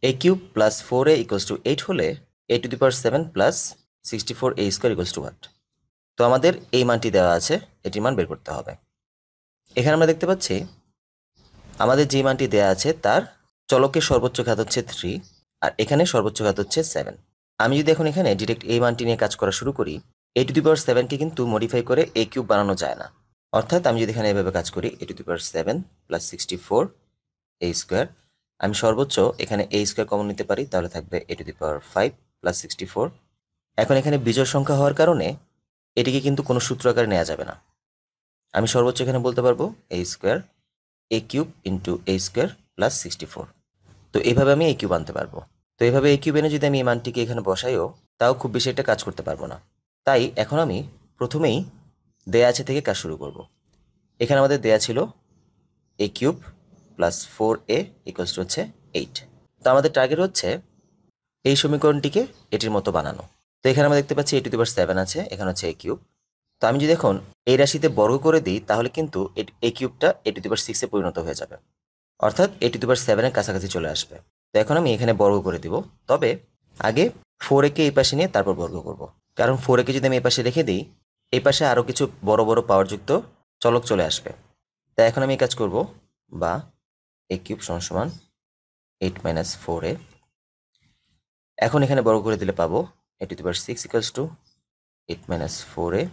a cube plus 4a equals to 8 হলে a to the power 7 plus 64a square equals to what? তো আমাদের এই মানটি দেওয়া আছে, এটির মান বের করতে হবে। এখানে আমরা দেখতে পাচ্ছি আমাদের যে মানটি দেওয়া আছে তার চলকের সর্বোচ্চ ঘাত হচ্ছে 3, আর এখানে সর্বোচ্চ ঘাত হচ্ছে 7। আমি যদি এখন এখানে ডিরেক্ট এই মানটি নিয়ে কাজ করা শুরু করি, a টু দি পাওয়ার 7কে কিন্তু মডিফাই করে a কিউব বানানো যায় না। অর্থাৎ আমি যদি এখানে এভাবে কাজ করি a to the power 7 plus 64a square, আমি সর্বোচ্চ এখানে a স্কোয়ার কমন নিতে পারি, তাহলে থাকবে a to the power 5 plus 64। এখন এখানে বিজোড় সংখ্যা হওয়ার কারণে এটিকে কিন্তু কোনো সূত্র আকারে নেওয়া যাবে না। আমি সর্বোচ্চ এখানে বলতে পারবো a square a cube into a square plus 64। তো এইভাবে আমি a কিউব আনতে পারবো। তো এইভাবে a কিউব এনে যদি আমি এই মানটিকে এখানে বসাইও, তাও খুব বেশি একটা কাজ করতে পারবো না। তাই এখন আমি প্রথমেই দেয়া আছে থেকে কাজ শুরু করব। এখানে আমাদের দেয়া ছিল a cube plus 4a equals to হচ্ছে 8। তো আমাদের টার্গেট হচ্ছে এই সমীকরণটিকে এটির মতো বানানো। তো এখানে আমরা দেখতে পাচ্ছি a টু দি পাওয়ার 7 আছে, এখানে হচ্ছে a কিউব। তো আমি যদি এখন এই রাশিতে বর্গ করে দিই, তাহলে কিন্তু a কিউবটা a to the power 6 এ পরিণত হয়ে যাবে, অর্থাৎ a টু দি পাওয়ার 7 এর কাছাকাছি চলে আসবে। তো এখন আমি এখানে বর্গ করে দিব, তবে আগে 4a কে এই পাশে নিয়ে তারপর বর্গ করব। কারণ 4a কে যদি আমি এই পাশে রেখে দিই, এই পাশে আরও কিছু বড় বড় পাওয়ারযুক্ত চলক চলে আসবে। তাই এখন আমি এই কাজ করব, বা a কিউব সমান 8 মাইনাস 4a। এখন এখানে বর্গ করে দিলে পাবো a to the power 6 equals to 8 minus 4a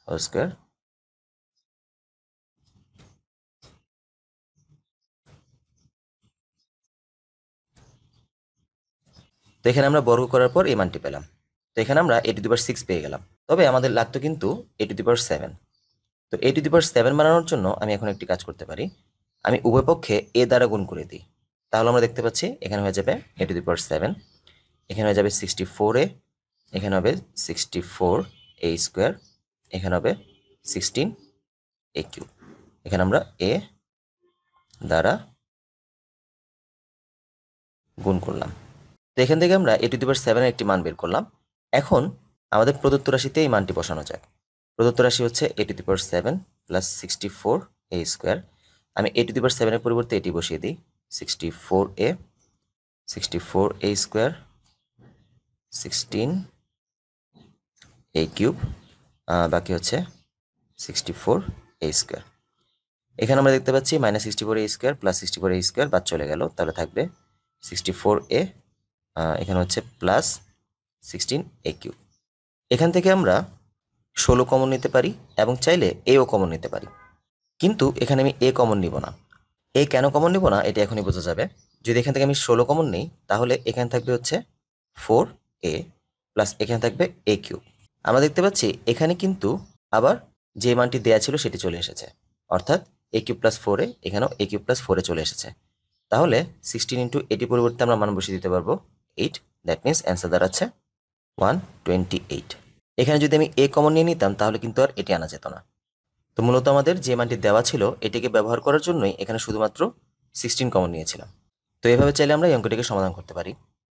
whole square. তো এখানে আমরা বর্গ করার পর এই মানটি পেলাম। তো এখানে আমরা a টু দি পাওয়ার 6 পেয়ে গেলাম, তবে আমাদের লাগতো কিন্তু a টু দি পাওয়ার 7। তো a টু দি পাওয়ার 7 বানানোর জন্য আমি এখন একটি কাজ করতে পারি, আমি উভয় পক্ষে a দ্বারা গুণ করে দিই। তাহলে আমরা দেখতে পাচ্ছি এখানে হয়ে যাবে a টু দি পাওয়ার 7, এখানে হয়ে যাবে 64a, এখানে হবে 64a স্কোয়ার, এখানে হবে 16a কিউব। এখানে আমরা a দ্বারা গুণ করলাম। তো এখান থেকে আমরা a টু দি পাওয়ার 7 এর একটি মান বের করলাম। এখন আমাদের প্রদত্ত রাশিতে এই মানটি বসানো যাক। প্রদত্ত রাশি হচ্ছে a to the power 7 plus 64a square. আমি a টু দি পাওয়ার 7 এর পরিবর্তে এটি বসিয়ে দিই, 64a স্কোয়ার 16a কিউব, বাকি হচ্ছে 64a স্কোয়ার। এখানে আমরা দেখতে পাচ্ছি minus 64a square plus 64a square বাদ চলে গেল, তাহলে থাকবে 64a, এখানে হচ্ছে প্লাস 16a কিউব। এখান থেকে আমরা 16 কমন নিতে পারি এবং চাইলে এও কমন নিতে পারি, কিন্তু এখানে আমি এ কমন নিব না। এ কেন কমন নিব না এটা এখনই বোঝা যাবে। যদি এখান থেকে আমি 16 কমন নিই, তাহলে এখানে থাকবে হচ্ছে 4a প্লাস এখানে থাকবে a কিউব। আমরা দেখতে পাচ্ছি এখানে কিন্তু আবার যে মানটি দেয়া ছিল সেটি চলে এসেছে, অর্থাৎ a কিউব প্লাস 4a, এখানেও a কিউব প্লাস 4a চলে এসেছে। তাহলে 16 ইন্টু এটি পরিবর্তে আমরা মান বসিয়ে দিতে পারবো 8, দ্যাট মিনস অ্যান্সার দাঁড়াচ্ছে 128। এখানে যদি আমি a কমন নিয়ে নিতাম তাহলে কিন্তু আর এটি আনা যেত না। তো মূলত আমাদের যে মানটি দেওয়া ছিল এটিকে ব্যবহার করার জন্যই এখানে শুধুমাত্র 16 কমন নিয়েছিলাম। তো এভাবে চাইলে আমরা এই অঙ্কটিকে সমাধান করতে পারি।